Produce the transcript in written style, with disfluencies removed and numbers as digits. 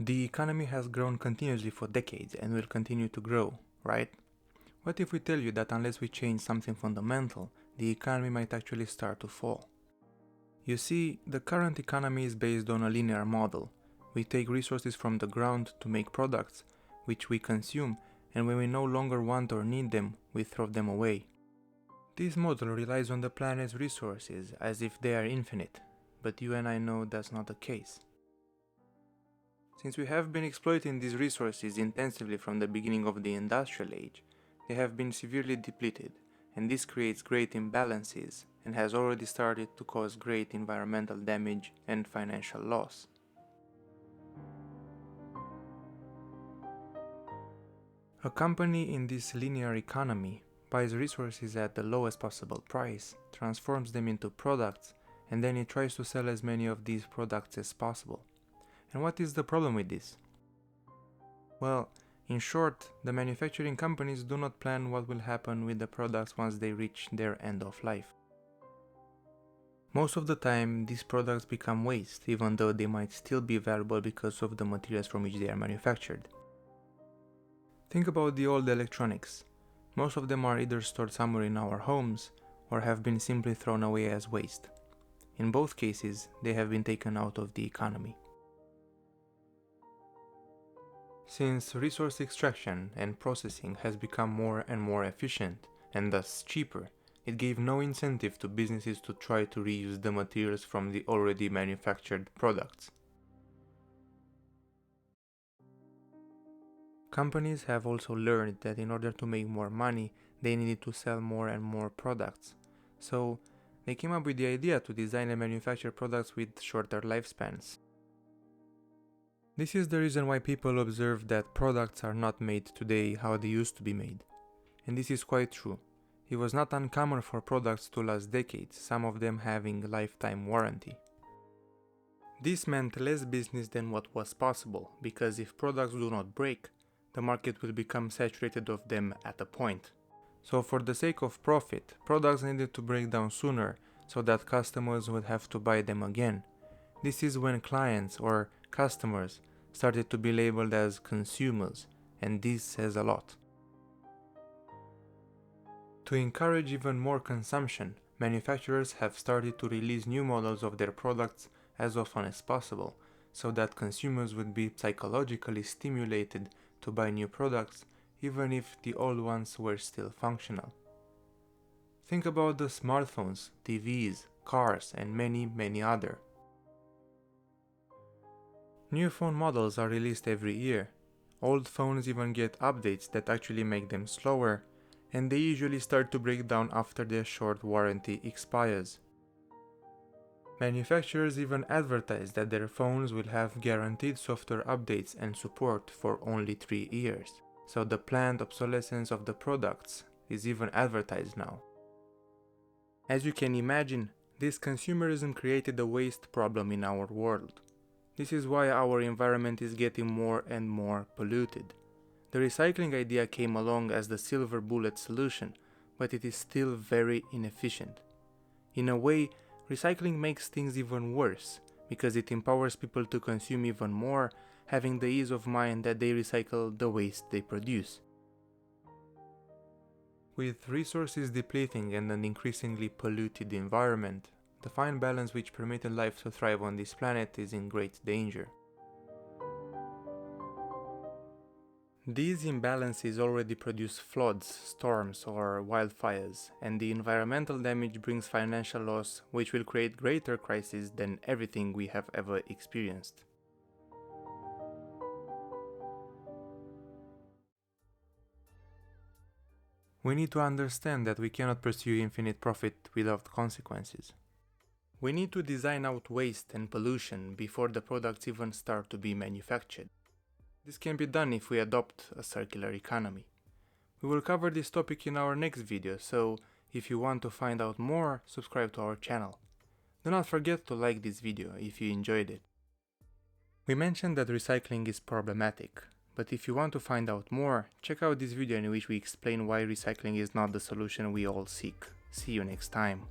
The economy has grown continuously for decades and will continue to grow, right? What if we tell you that unless we change something fundamental, the economy might actually start to fall? You see, the current economy is based on a linear model. We take resources from the ground to make products, which we consume, and when we no longer want or need them, we throw them away. This model relies on the planet's resources as if they are infinite, but you and I know that's not the case. Since we have been exploiting these resources intensively from the beginning of the industrial age, they have been severely depleted, and this creates great imbalances and has already started to cause great environmental damage and financial loss. A company in this linear economy buys resources at the lowest possible price, transforms them into products, and then it tries to sell as many of these products as possible. And what is the problem with this? Well, in short, the manufacturing companies do not plan what will happen with the products once they reach their end of life. Most of the time, these products become waste, even though they might still be valuable because of the materials from which they are manufactured. Think about the old electronics. Most of them are either stored somewhere in our homes or have been simply thrown away as waste. In both cases, they have been taken out of the economy. Since resource extraction and processing has become more and more efficient, and thus cheaper, it gave no incentive to businesses to try to reuse the materials from the already manufactured products. Companies have also learned that in order to make more money, they needed to sell more and more products. So, they came up with the idea to design and manufacture products with shorter lifespans. This is the reason why people observe that products are not made today how they used to be made. And this is quite true. It was not uncommon for products to last decades, some of them having lifetime warranty. This meant less business than what was possible, because if products do not break, the market will become saturated of them at a point. So for the sake of profit, products needed to break down sooner so that customers would have to buy them again. This is when clients or customers started to be labeled as consumers, and this says a lot. To encourage even more consumption, manufacturers have started to release new models of their products as often as possible, so that consumers would be psychologically stimulated to buy new products even if the old ones were still functional. Think about the smartphones, TVs, cars, and many other. New phone models are released every year. Old phones even get updates that actually make them slower, and they usually start to break down after their short warranty expires. Manufacturers even advertise that their phones will have guaranteed software updates and support for only 3 years, so the planned obsolescence of the products is even advertised now. As you can imagine, this consumerism created a waste problem in our world. This is why our environment is getting more and more polluted. The recycling idea came along as the silver bullet solution, but it is still very inefficient. In a way, recycling makes things even worse, because it empowers people to consume even more, having the ease of mind that they recycle the waste they produce. With resources depleting and an increasingly polluted environment, the fine balance which permitted life to thrive on this planet is in great danger. These imbalances already produce floods, storms, or wildfires, and the environmental damage brings financial loss, which will create greater crises than everything we have ever experienced. We need to understand that we cannot pursue infinite profit without consequences. We need to design out waste and pollution before the products even start to be manufactured. This can be done if we adopt a circular economy. We will cover this topic in our next video, so if you want to find out more, subscribe to our channel. Do not forget to like this video if you enjoyed it. We mentioned that recycling is problematic, but if you want to find out more, check out this video in which we explain why recycling is not the solution we all seek. See you next time.